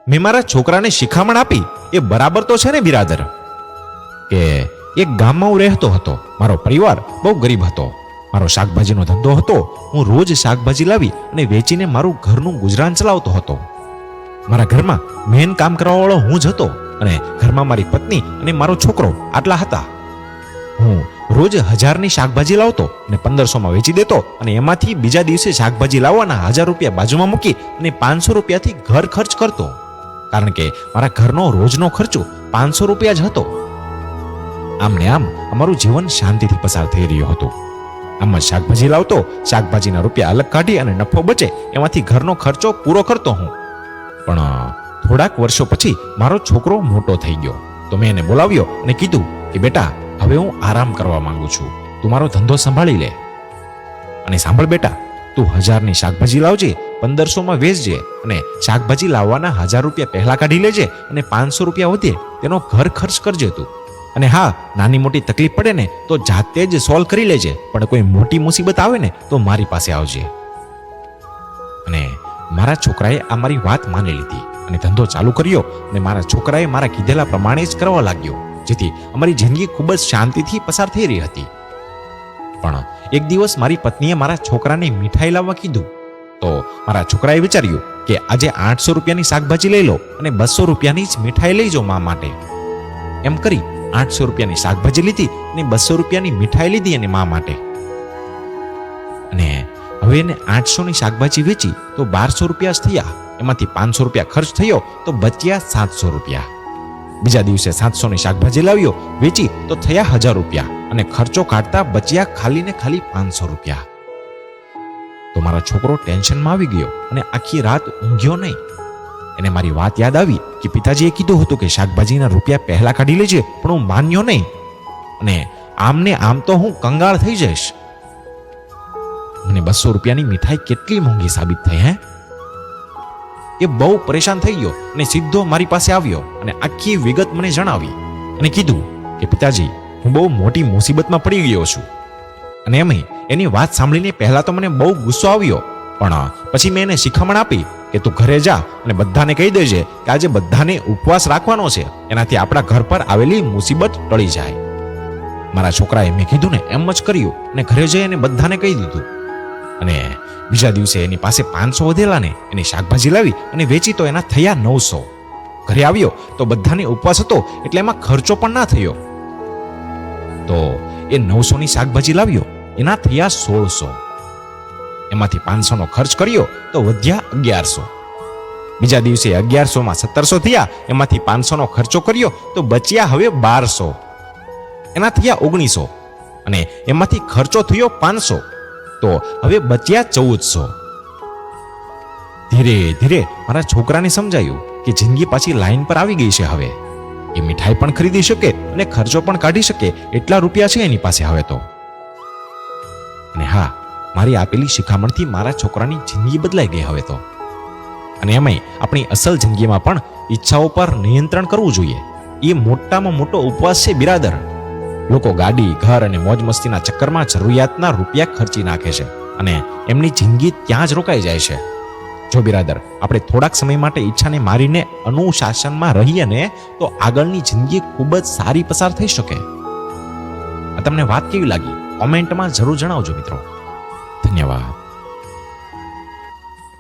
મેં મારા છોકરાને શિખામણ આપી એ બરાબર તો છે ને બિરાદર? કે એક ગામમાં હું રહેતો હતો. મારો પરિવાર બહુ ગરીબ હતો. મારો શાકભાજીનો ધંધો હતો. હું રોજ શાકભાજી લાવી અને વેચીને મારું ઘરનું ગુજરાન ચલાવતો હતો. મારા ઘરમાં મેન કામ કરવાવાળો હું જ હતો અને ઘરમાં મારી પત્ની અને મારો છોકરો આટલા હતા. હું રોજ 1000ની શાકભાજી લાવતો અને 1500માં વેચી દેતો અને એમાંથી બીજા દિવસે શાકભાજી લાવવાના 1000 રૂપિયા બાજુમાં મૂકી અને 500 રૂપિયાથી ઘર ખર્ચ કરતો. કારણ કે મારા ઘરનો રોજનો ખર્ચો 500 રૂપિયા જ હતો. આમ ને આમ અમારું જીવન શાંતિથી પસાર થઈ રહ્યું હતું. આમ જ શાકભાજી લાવતો, શાકભાજીના રૂપિયા અલગ કાઢી અને નફો બચે એમાંથી ઘરનો ખર્ચો પૂરો કરતો હું. પણ થોડાક વર્ષો પછી મારો છોકરો મોટો થઈ ગયો તો મેં એને બોલાવ્યો અને કીધું કે બેટા, હવે હું આરામ કરવા માંગુ છું. તું મારો ધંધો સંભાળી લે. અને સાંભળ બેટા, તું 1000ની શાકભાજી લાવજે, 1500માં વેચજે અને શાકભાજી લાવવાના 1000 રૂપિયા પહેલા કાઢી લેજે અને 500 રૂપિયા વધે તેનો ઘર ખર્ચ કરજે તું. અને હા, નાની મોટી તકલીફ પડે ને તો જાતે જ સોલ્વ કરી લેજે, પણ કોઈ મોટી મુસીબત આવે ને તો મારી પાસે આવજે. અને મારા છોકરાએ આ મારી વાત માની લીધી અને ધંધો ચાલુ કર્યો અને મારા છોકરાએ મારા કીધેલા પ્રમાણે જ કરવા લાગ્યો, જેથી અમારી જિંદગી ખૂબ જ શાંતિથી પસાર થઈ રહી હતી. પણ એક દિવસ મારી પત્નીએ મારા છોકરાને મીઠાઈ લાવવા કીધું તો મારા છોકરાએ વિચાર્યું કે આજે 800 રૂપિયાની શાકભાજી લઈ લો અને 200 રૂપિયાની જ મીઠાઈ લઈ જાઓ મા માટે. એમ કરી 800 રૂપિયાની શાકભાજી લીધી અને 200 રૂપિયાની મીઠાઈ લીધી અને મા માટે. અને હવે એને 800ની શાકભાજી વેચી તો 1200 રૂપિયા જ થયા. એમાંથી 500 રૂપિયા ખર્ચ થયો તો બચ્યા 700 રૂપિયા. બીજા દિવસે 700ની શાકભાજી લાવ્યો, વેચી તો થયા 1000 રૂપિયા અને ખર્ચો કાઢતા બચ્યા ખાલી ને ખાલી 500 રૂપિયા. તો મારો છોકરો ટેન્શનમાં આવી ગયો અને આખી રાત ઊંઘ્યો નહીં. એને મારી વાત યાદ આવી કે પિતાજીએ કીધું હતું કે શાકભાજીના રૂપિયા પહેલા કાઢી લેજે, પણ હું માન્યો નહીં અને આમ ને આમ તો હું કંગાળ થઈ જઈશ. મને 200 રૂપિયાની મીઠાઈ કેટલી મોંઘી સાબિત થઈ. એ બહુ પરેશાન થઈ ગયો અને સીધો મારી પાસે આવ્યો અને આખી વિગત મને જણાવી અને કીધું કે પિતાજી, હું બહુ મોટી મુસીબતમાં પડી ગયો છું. અને એમ એની વાત સાંભળીને પહેલા તો મને બહુ ગુસ્સો આવ્યો, પણ પછી મેં એને શિખામણ આપી કે તું ઘરે જા અને બધાને કહી દેજે કે આજે બધાને ઉપવાસ રાખવાનો છે, એનાથી આપણા ઘર પર આવેલી મુસીબત ટળી જાય. મારા છોકરાએ મેં કીધું ને એમ જ કર્યું અને ઘરે જઈ અને બધાને કહી દીધું. અને બીજા દિવસે એની પાસે 500 વધેલા ને એની શાકભાજી લાવી અને વેચી તો એના થયા 900. ઘરે આવ્યો તો બધાને ઉપવાસ હતો એટલે એમાં ખર્ચો પણ ના થયો. તો એ 900ની શાકભાજી લાવ્યો, એના થયા 1600. એમાંથી 500નો ખર્ચ કર્યો તો વધ્યા 1100. બીજા દિવસે 1100માં 1700 થયા. એમાંથી 500નો ખર્ચો કર્યો તો બચ્યા હવે 1200. એના થયા 1900 અને એમાંથી ખર્ચો થયો 500 તો હવે બચ્યા 1400. ધીરે ધીરે મારા છોકરાને સમજાયું કે જિંદગી પાછી લાઈન પર આવી ગઈ છે. હવે એ મીઠાઈ પણ ખરીદી શકે અને ખર્ચો પણ કાઢી શકે એટલા રૂપિયા છે એની પાસે હવે તો. અને હા, મારી આપેલી શિખામણથી મારા છોકરાની જિંદગી બદલાઈ ગઈ હવે તો. અને એમાંય આપણી અસલ જિંદગીમાં પણ ઈચ્છાઓ પર નિયંત્રણ કરવું જોઈએ. એ મોટામાં મોટો ઉપવાસ છે બિરાદર. લોકો ગાડી, ઘર અને મોજ મસ્તીના ચક્કરમાં જરૂરિયાતના રૂપિયા ખર્ચી નાખે છે અને એમની જિંદગી ત્યાં જ રોકાઈ જાય છે. જો બિરાદર, આપણે થોડાક સમય માટે ઈચ્છાને મારીને અનુશાસનમાં રહીએ ને તો આગળની જિંદગી ખૂબ જ સારી પસાર થઈ શકે. આ તમને વાત કેવી લાગી? કોમેન્ટમાં જરૂર જણાવજો મિત્રો. ધન્યવાદ.